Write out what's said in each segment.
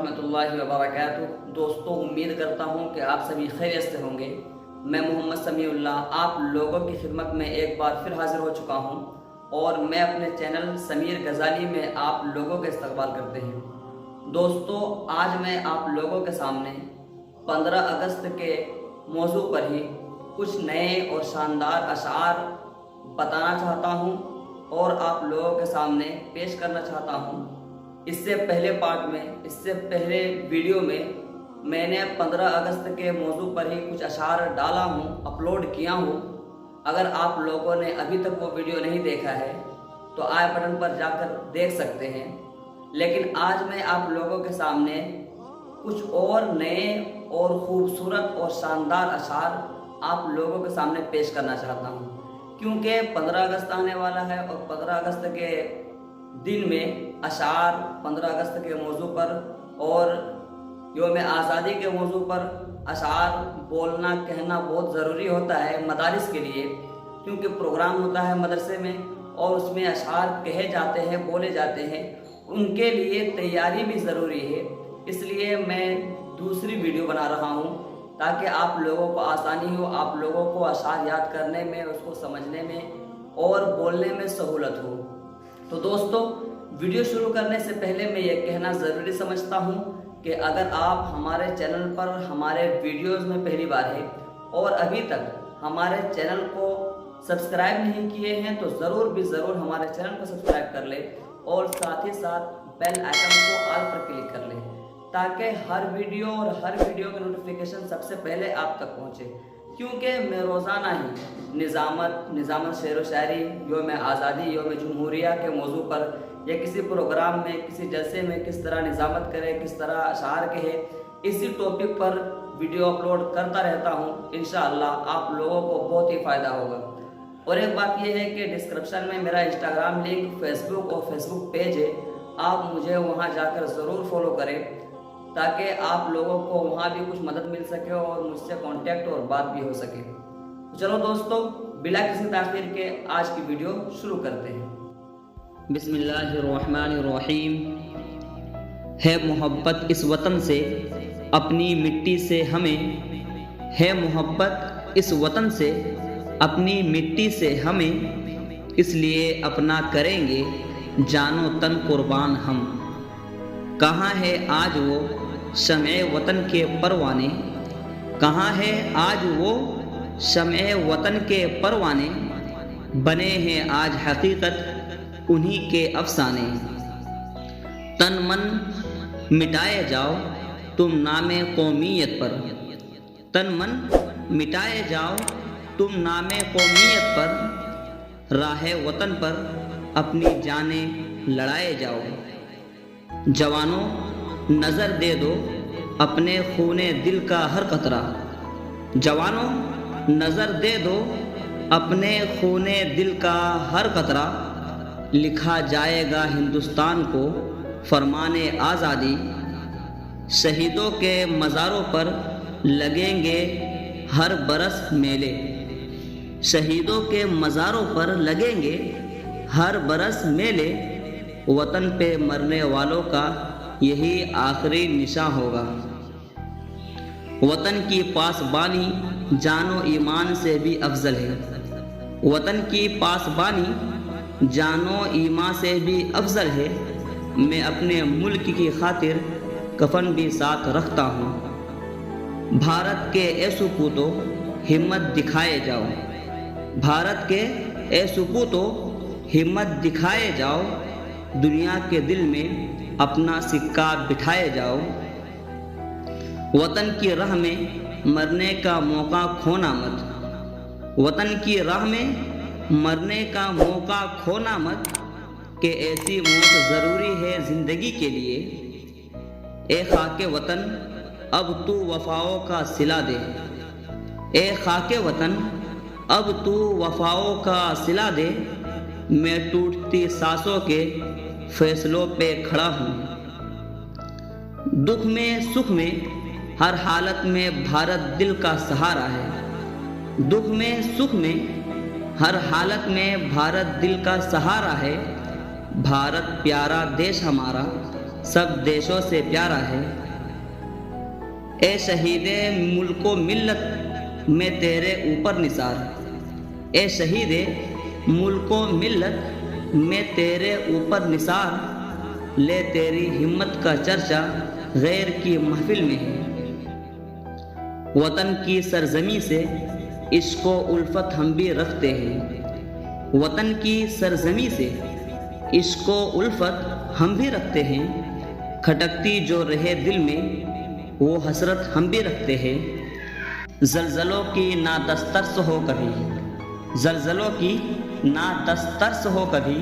ورحمۃ اللہ وبرکاتہ۔ دوستوں، امید کرتا ہوں کہ آپ سبھی خیریت سے ہوں گے۔ میں محمد سمیع اللہ آپ لوگوں کی خدمت میں ایک بار پھر حاضر ہو چکا ہوں اور میں اپنے چینل سمیر غزالی میں آپ لوگوں کا استقبال کرتے ہیں۔ دوستوں، آج میں آپ لوگوں کے سامنے 15 اگست کے موضوع پر ہی کچھ نئے اور شاندار اشعار بتانا چاہتا ہوں اور آپ لوگوں کے سامنے پیش کرنا چاہتا ہوں۔ اس سے پہلے ویڈیو میں نے 15 اگست کے موضوع پر ہی کچھ اشعار ڈالا ہوں، اپلوڈ کیا ہوں۔ اگر آپ لوگوں نے ابھی تک وہ ویڈیو نہیں دیکھا ہے تو آئی بٹن پر جا کر دیکھ سکتے ہیں، لیکن آج میں آپ لوگوں کے سامنے کچھ اور نئے اور خوبصورت اور شاندار اشعار آپ لوگوں کے سامنے پیش کرنا چاہتا ہوں، کیونکہ 15 اگست آنے والا ہے اور 15 اگست کے دن میں اشعار 15 اگست کے موضوع پر اور یوم آزادی کے موضوع پر اشعار بولنا کہنا بہت ضروری ہوتا ہے مدارس کے لیے، کیونکہ پروگرام ہوتا ہے مدرسے میں اور اس میں اشعار کہے جاتے ہیں، بولے جاتے ہیں، ان کے لیے تیاری بھی ضروری ہے۔ اس لیے میں دوسری ویڈیو بنا رہا ہوں تاکہ آپ لوگوں کو آسانی ہو، آپ لوگوں کو اشعار یاد کرنے میں، اس کو سمجھنے میں اور بولنے میں سہولت ہو۔ تو دوستو، ویڈیو شروع کرنے سے پہلے میں یہ کہنا ضروری سمجھتا ہوں کہ اگر آپ ہمارے چینل پر ہمارے ویڈیوز میں پہلی بار ہیں اور ابھی تک ہمارے چینل کو سبسکرائب نہیں کیے ہیں تو ضرور ہمارے چینل کو سبسکرائب کر لیں اور ساتھ ہی ساتھ بیل آئکن کو آل پر کلک کر لیں تاکہ ہر ویڈیو کا نوٹیفیکیشن سب سے پہلے آپ تک پہنچے، کیونکہ میں روزانہ ہی نظامت شعر و شاعری، یوم آزادی، یوم جمہوریہ کے موضوع پر یا کسی پروگرام میں، کسی جلسے میں کس طرح نظامت کرے، کس طرح اشعار کہے، اسی ٹاپک پر ویڈیو اپلوڈ کرتا رہتا ہوں۔ انشاءاللہ آپ لوگوں کو بہت ہی فائدہ ہوگا۔ اور ایک بات یہ ہے کہ ڈسکرپشن میں میرا انسٹاگرام لنک، فیس بک پیج ہے، آپ مجھے وہاں جا کر ضرور فالو کریں تاکہ آپ لوگوں کو وہاں بھی کچھ مدد مل سکے اور مجھ سے کانٹیکٹ اور بات بھی ہو سکے۔ چلو دوستو، بلا کسی تاخیر کے آج کی ویڈیو شروع کرتے ہیں۔ بسم اللہ الرحمن الرحیم۔ ہے محبت اس وطن سے اپنی مٹی سے ہمیں، ہے محبت اس وطن سے اپنی مٹی سے ہمیں، اس لیے اپنا کریں گے جان و تن قربان ہم۔ کہاں ہے آج وہ شمع وطن کے پروانے، کہاں ہے آج وہ شمع وطن کے پروانے، بنے ہیں آج حقیقت انہی کے افسانے۔ تن من مٹائے جاؤ تم نام قومیت پر، تن من مٹائے جاؤ تم نام قومیت پر، راہ وطن پر اپنی جانیں لڑائے جاؤ۔ جوانوں نظر دے دو اپنے خون دل کا ہر قطرہ، جوانوں نظر دے دو اپنے خون دل کا ہر قطرہ، لکھا جائے گا ہندوستان کو فرمان آزادی۔ شہیدوں کے مزاروں پر لگیں گے ہر برس میلے، شہیدوں کے مزاروں پر لگیں گے ہر برس میلے، وطن پہ مرنے والوں کا یہی آخری نشاں ہوگا۔ وطن کی پاسبانی جان و ایمان سے بھی افضل ہے، وطن کی پاسبانی جان و ایمان سے بھی افضل ہے، میں اپنے ملک کی خاطر کفن بھی ساتھ رکھتا ہوں۔ بھارت کے اے سپوتو ہمت دکھائے جاؤ، بھارت کے اے سپوتو ہمت دکھائے جاؤ، دنیا کے دل میں اپنا سکہ بٹھائے جاؤ۔ وطن کی راہ میں مرنے کا موقع کھونا مت، وطن کی راہ میں مرنے کا موقع کھونا مت، کہ ایسی موت ضروری ہے زندگی کے لیے۔ اے خاک وطن اب تو وفاؤں کا صلہ دے، اے خاک وطن اب تو وفاؤں کا صلہ دے، میں ٹوٹتی سانسوں کے فیصلوں پہ کھڑا ہوں۔ دکھ میں سکھ میں ہر حالت میں بھارت دل کا سہارا ہے، دکھ میں سکھ میں ہر حالت میں بھارت دل کا سہارا ہے۔ بھارت پیارا دیش ہمارا سب دیشوں سے پیارا ہے۔ اے شہید ملک و ملت میں تیرے اوپر نثار، اے شہید ملک و ملت میں تیرے اوپر نثار، لے تیری ہمت کا چرچا غیر کی محفل میں ہے۔ وطن کی سرزمین سے عشق و الفت ہم بھی رکھتے ہیں، وطن کی سرزمین سے عشق و الفت ہم بھی رکھتے ہیں، کھٹکتی جو رہے دل میں وہ حسرت ہم بھی رکھتے ہیں۔ زلزلوں کی نہ دسترس ہو کبھی، زلزلوں کی نہ دسترس ہو کبھی،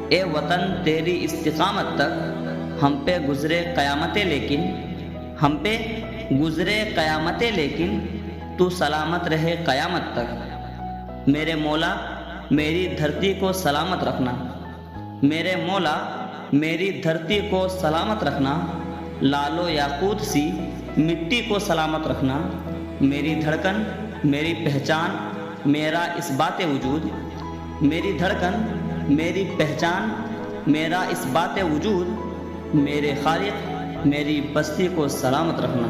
اے وطن تیری استقامت تک ہم پہ گزرے قیامتیں، لیکن ہم پہ گزرے قیامتیں، لیکن تو سلامت رہے قیامت تک۔ میرے مولا میری دھرتی کو سلامت رکھنا، میرے مولا میری دھرتی کو سلامت رکھنا، لال و یاقوت سی مٹی کو سلامت رکھنا، میری دھڑکن میری پہچان میرا اس بات وجود، میری دھڑکن میری پہچان میرا اس بات وجود، میرے خالق میری بستی کو سلامت رکھنا۔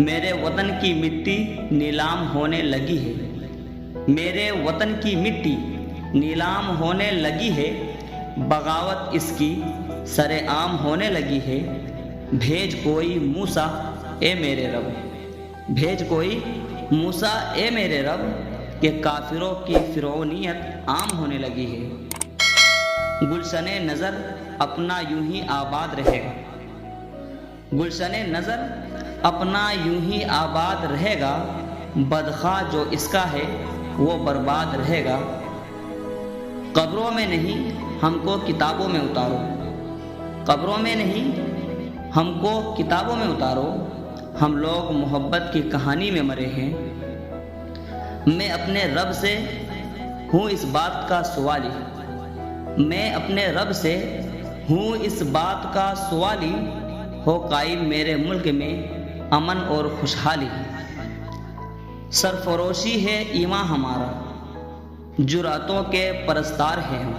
میرے وطن کی مٹی نیلام ہونے لگی ہے، میرے وطن کی مٹی نیلام ہونے لگی ہے، بغاوت اس کی سر عام ہونے لگی ہے۔ بھیج کوئی موسیٰ اے میرے رب، بھیج کوئی موسیٰ اے میرے رب، کہ کافروں کی فرعونیت عام ہونے لگی ہے۔ گلشن نظر اپنا یوں ہی آباد رہے گا، گلشن نظر اپنا یوں ہی آباد رہے گا، بدخواہ جو اس کا ہے وہ برباد رہے گا۔ قبروں میں نہیں ہم کو کتابوں میں اتارو، قبروں میں نہیں ہم کو کتابوں میں اتارو، ہم لوگ محبت کی کہانی میں مرے ہیں۔ میں اپنے رب سے ہوں اس بات کا سوالی، میں اپنے رب سے ہوں اس بات کا سوالی، ہو قائم میرے ملک میں امن اور خوشحالی۔ سرفروشی ہے ایمان ہمارا، جرأتوں کے پرستار ہیں ہم،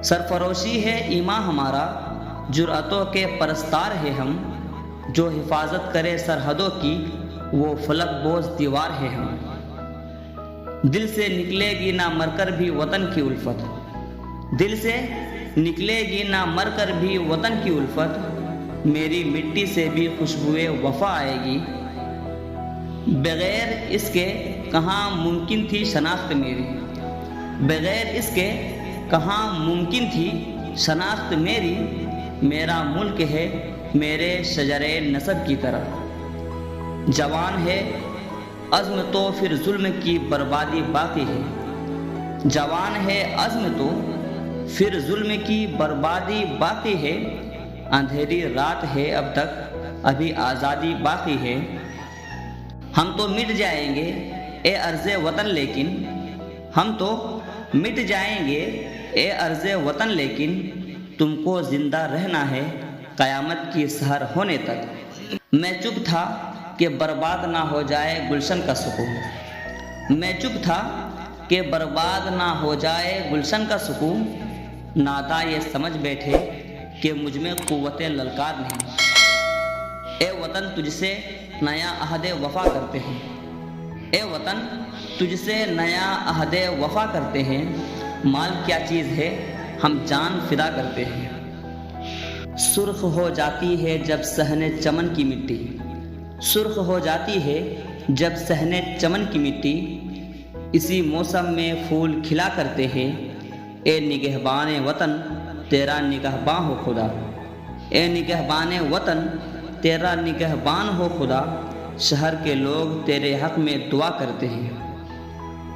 سرفروشی ہے ایمان ہمارا، جرأتوں کے پرستار ہیں ہم، جو حفاظت کرے سرحدوں کی وہ فلک بوز دیوار ہے ہم۔ دل سے نکلے گی نہ مر کر بھی وطن کی الفت، دل سے نکلے گی نہ مر کر بھی وطن کی الفت، میری مٹی سے بھی خوشبوئے وفا آئے گی۔ بغیر اس کے کہاں ممکن تھی شناخت میری، بغیر اس کے کہاں ممکن تھی شناخت میری، میرا ملک ہے میرے شجر نسب کی طرح، جوان ہے عزم تو پھر ظلم کی بربادی باقی ہے، جوان ہے عزم تو پھر ظلم کی بربادی باقی ہے، اندھیری رات ہے اب تک ابھی آزادی باقی ہے۔ ہم تو مٹ جائیں گے اے ارض وطن لیکن، ہم تو مٹ جائیں گے اے ارض وطن لیکن، تم کو زندہ رہنا ہے قیامت کی سحر ہونے تک۔ میں چپ تھا کہ برباد نہ ہو جائے گلشن کا سکون، میں چپ تھا کہ برباد نہ ہو جائے گلشن کا سکون، نادا یہ سمجھ بیٹھے کہ مجھ میں قوت للکار نہیں۔ اے وطن تجھ سے نیا عہد وفا کرتے ہیں، اے وطن تجھ سے نیا عہد وفا کرتے ہیں، مال کیا چیز ہے ہم جان فدا کرتے ہیں۔ سرخ ہو جاتی ہے جب صحن چمن کی مٹی، سرخ ہو جاتی ہے جب صحن چمن کی مٹی، اسی موسم میں پھول کھلا کرتے ہیں، اے نگہبان وطن تیرا نگہباں ہو خدا، اے نگہبان وطن تیرا نگہبان ہو خدا، شہر کے لوگ تیرے حق میں دعا کرتے ہیں۔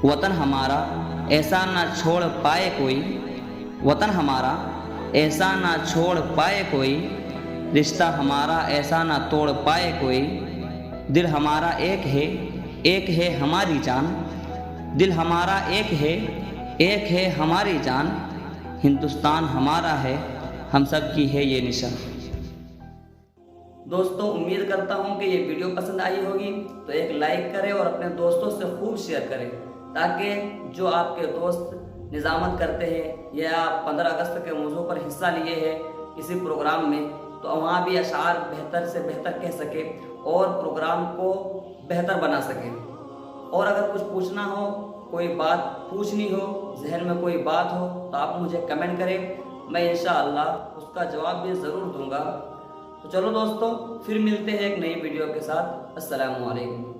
وطن ہمارا ایسا نہ چھوڑ پائے کوئی، وطن ہمارا ایسا نہ چھوڑ پائے کوئی، رشتہ ہمارا ایسا نہ توڑ پائے کوئی، دل ہمارا ایک ہے ایک ہے ہماری جان، دل ہمارا ایک ہے ہماری جان، ہندوستان ہمارا ہے ہم سب کی ہے یہ نشان۔ دوستوں امید کرتا ہوں کہ یہ ویڈیو پسند آئی ہوگی، تو ایک لائک کریں اور اپنے دوستوں سے خوب شیئر کریں، تاکہ جو آپ کے دوست نظامت کرتے ہیں یا 15 اگست کے موضوع پر حصہ لیے ہیں کسی پروگرام میں تو وہاں بھی اشعار بہتر سے بہتر کہہ سکے اور پروگرام کو بہتر بنا سکے۔ اور اگر کچھ پوچھنا ہو، کوئی بات پوچھنی ہو، ذہن میں کوئی بات ہو تو آپ مجھے کمنٹ کریں، میں انشاءاللہ اس کا جواب بھی ضرور دوں گا۔ تو چلو دوستو، پھر ملتے ہیں ایک نئی ویڈیو کے ساتھ۔ السلام علیکم۔